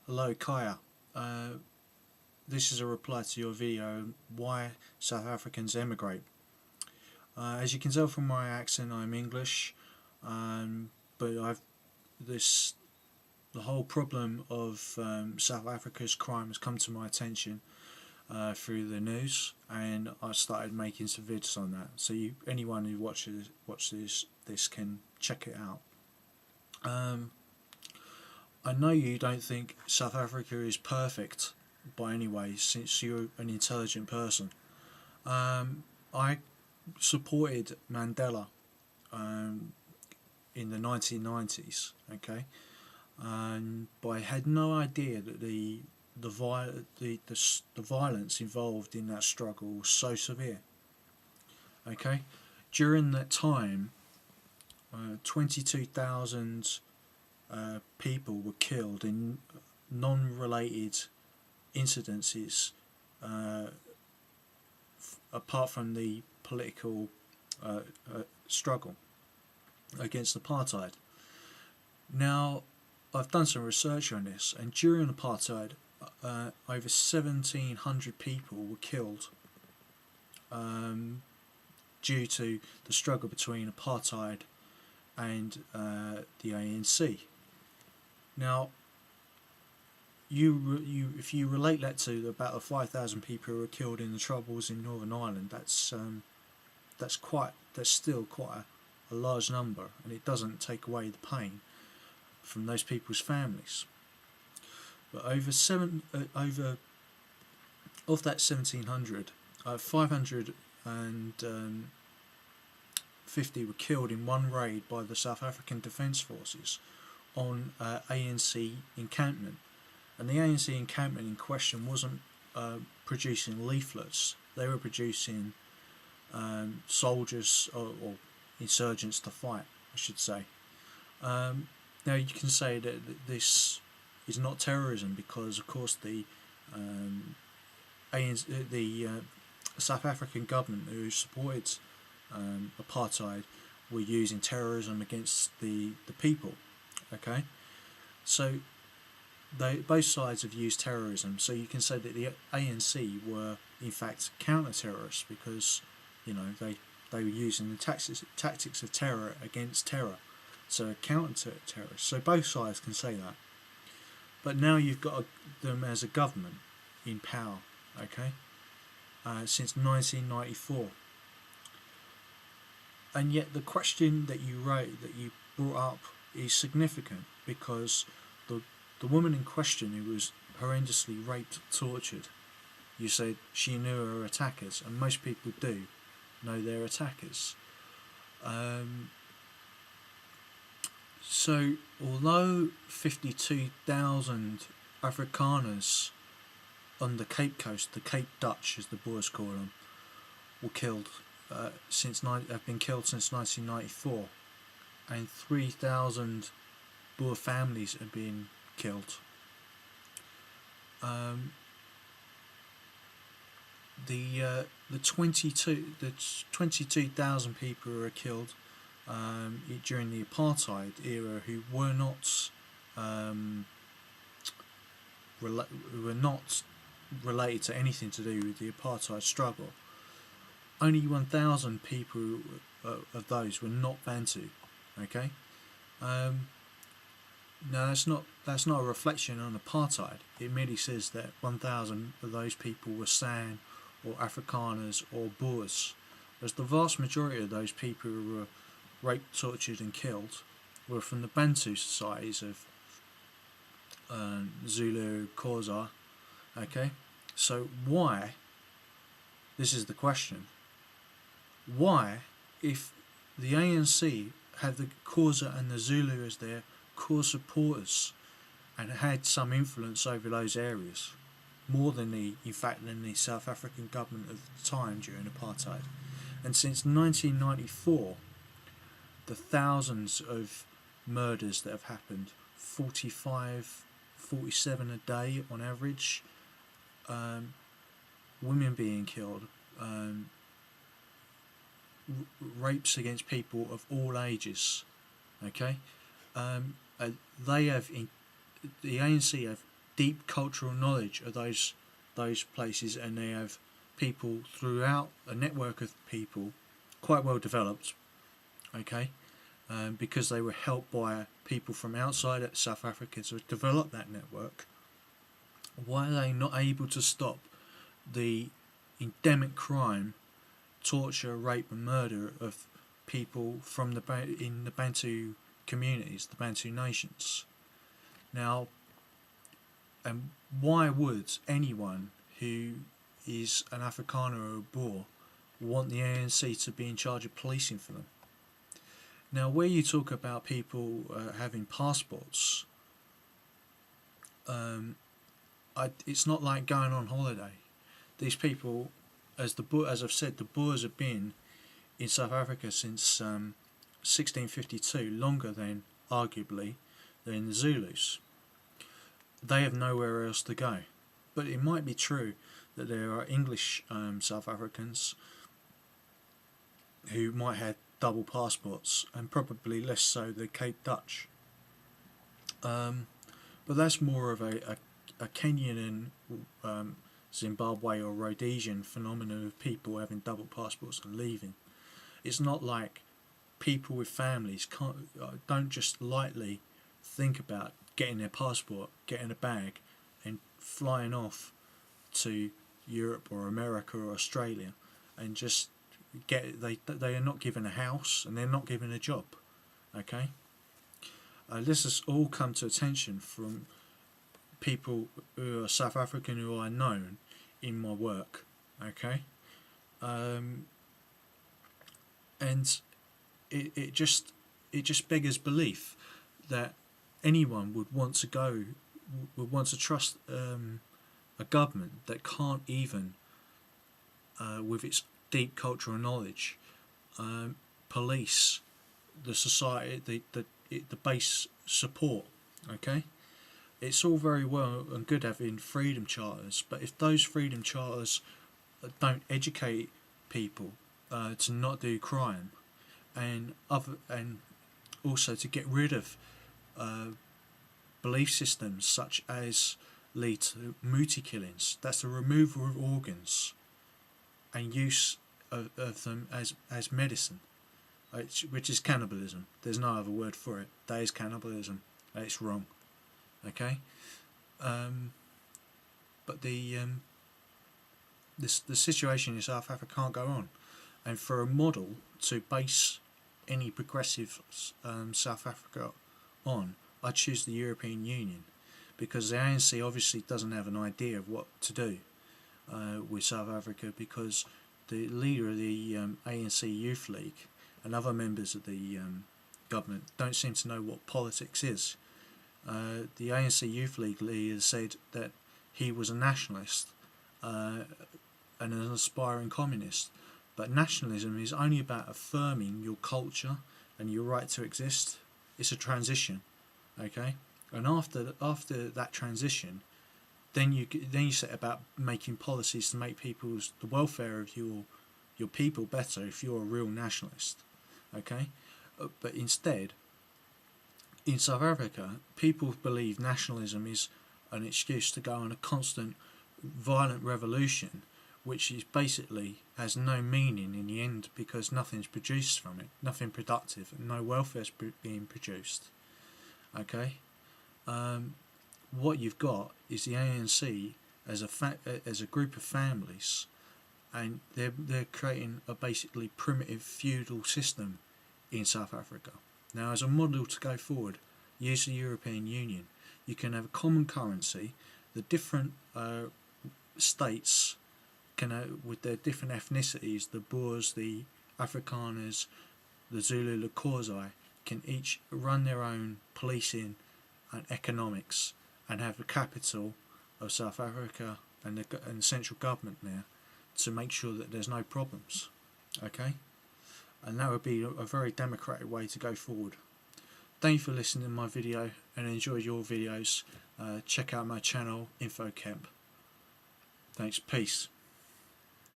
Hello, Khaya. This is a reply to your video, Why South Africans Emigrate. As you can tell from my accent, I'm English, but the whole problem of South Africa's crime has come to my attention through the news, and I started making some vids on that. So anyone who watches this can check it out. I know you don't think South Africa is perfect by any way, since you're an intelligent person. I supported Mandela in the 1990s, okay, but I had no idea that the violence involved in that struggle was so severe. Okay, during that time, 22,000 people were killed in non-related incidences, apart from the political struggle against apartheid. Now, I've done some research on this, and during apartheid, over 1,700 people were killed due to the struggle between apartheid and the ANC. Now, if you relate that to about the 5,000 people who were killed in the Troubles in Northern Ireland, that's still quite a large number, and it doesn't take away the pain from those people's families. But of that 1,700, 550 were killed in one raid by the South African Defence Forces on ANC encampment. And the ANC encampment in question wasn't producing leaflets, they were producing soldiers or insurgents to fight, I should say. Now you can say that this is not terrorism, because of course the South African government, who supported apartheid, were using terrorism against the people. Okay, so both sides have used terrorism. So you can say that the ANC were in fact counter-terrorists, because they were using the tactics of terror against terror. So counter-terrorists. So both sides can say that. But now you've got them as a government in power. Okay, since 1994. And yet the question that you brought up is significant, because the woman in question, who was horrendously raped, tortured, you said she knew her attackers, and most people do know their attackers. So although 52,000 Afrikaners on the Cape Coast, the Cape Dutch as the Boers call them, were killed have been killed since 1994, and 3,000 Boer families have been killed. The 22,000 people who were killed during the apartheid era, who were not related to anything to do with the apartheid struggle. Only 1,000 people of those were not Bantu. Okay. Now that's not a reflection on apartheid. It merely says that 1,000 of those people were San or Afrikaners or Boers, as the vast majority of those people who were raped, tortured and killed were from the Bantu societies of Zulu, Xhosa. Okay, so why? This is the question. Why, if the ANC have the Xhosa and the Zulu as their core supporters and had some influence over those areas, more than the South African government at the time during apartheid, and since 1994, the thousands of murders that have happened, 45, 47 a day on average, women being killed, rapes against people of all ages. Okay, the ANC have deep cultural knowledge of those places, and they have people throughout a network of people quite well developed, okay, because they were helped by people from outside South Africa to develop that network. Why are they not able to stop the endemic crime, torture, rape and murder of people from in the Bantu communities, the Bantu nations? Now, and why would anyone who is an Afrikaner or a Boer want the ANC to be in charge of policing for them? Now, where you talk about people having passports, it's not like going on holiday. These people, as I've said, the Boers have been in South Africa since 1652, longer than, arguably, than the Zulus. They have nowhere else to go. But it might be true that there are English South Africans who might have double passports, and probably less so the Cape Dutch. But that's more of a Kenyan and Zimbabwe or Rhodesian phenomenon of people having double passports and leaving. It's not like people with families don't just lightly think about getting their passport, getting a bag and flying off to Europe or America or Australia and just they are not given a house and they're not given a job. Okay, this has all come to attention from people who are South African who I know in my work. Okay, and it just beggars belief that anyone would want to trust a government that can't even, with its deep cultural knowledge, police the society, the base support. Okay, it's all very well and good having freedom charters, but if those freedom charters don't educate people to not do crime, and also to get rid of belief systems such as lead to muti killings, that's the removal of organs and use of them as medicine, which is cannibalism. There's no other word for it. That is cannibalism. It's wrong. Okay, but the situation in South Africa can't go on, and for a model to base any progressive South Africa on, I choose the European Union, because the ANC obviously doesn't have an idea of what to do with South Africa, because the leader of the ANC Youth League and other members of the government don't seem to know what politics is. The ANC Youth League leader said that he was a nationalist and an aspiring communist, but nationalism is only about affirming your culture and your right to exist. It's a transition, okay? And after that transition, then you set about making policies to make the welfare of your people better if you're a real nationalist, okay? But instead, in South Africa, people believe nationalism is an excuse to go on a constant violent revolution, which is basically has no meaning in the end, because nothing's produced from it, nothing productive, and no welfare's being produced. Okay, what you've got is the ANC as a group of families, and they're creating a basically primitive feudal system in South Africa. Now, as a model to go forward, use the European Union. You can have a common currency. The different states can, with their different ethnicities, the Boers, the Afrikaners, the Zulu, the Xhosa, can each run their own policing and economics, and have the capital of South Africa and the central government there to make sure that there's no problems. Okay? And that would be a very democratic way to go forward. Thank you for listening to my video, and enjoy your videos. Check out my channel, InfoCamp. Thanks. Peace.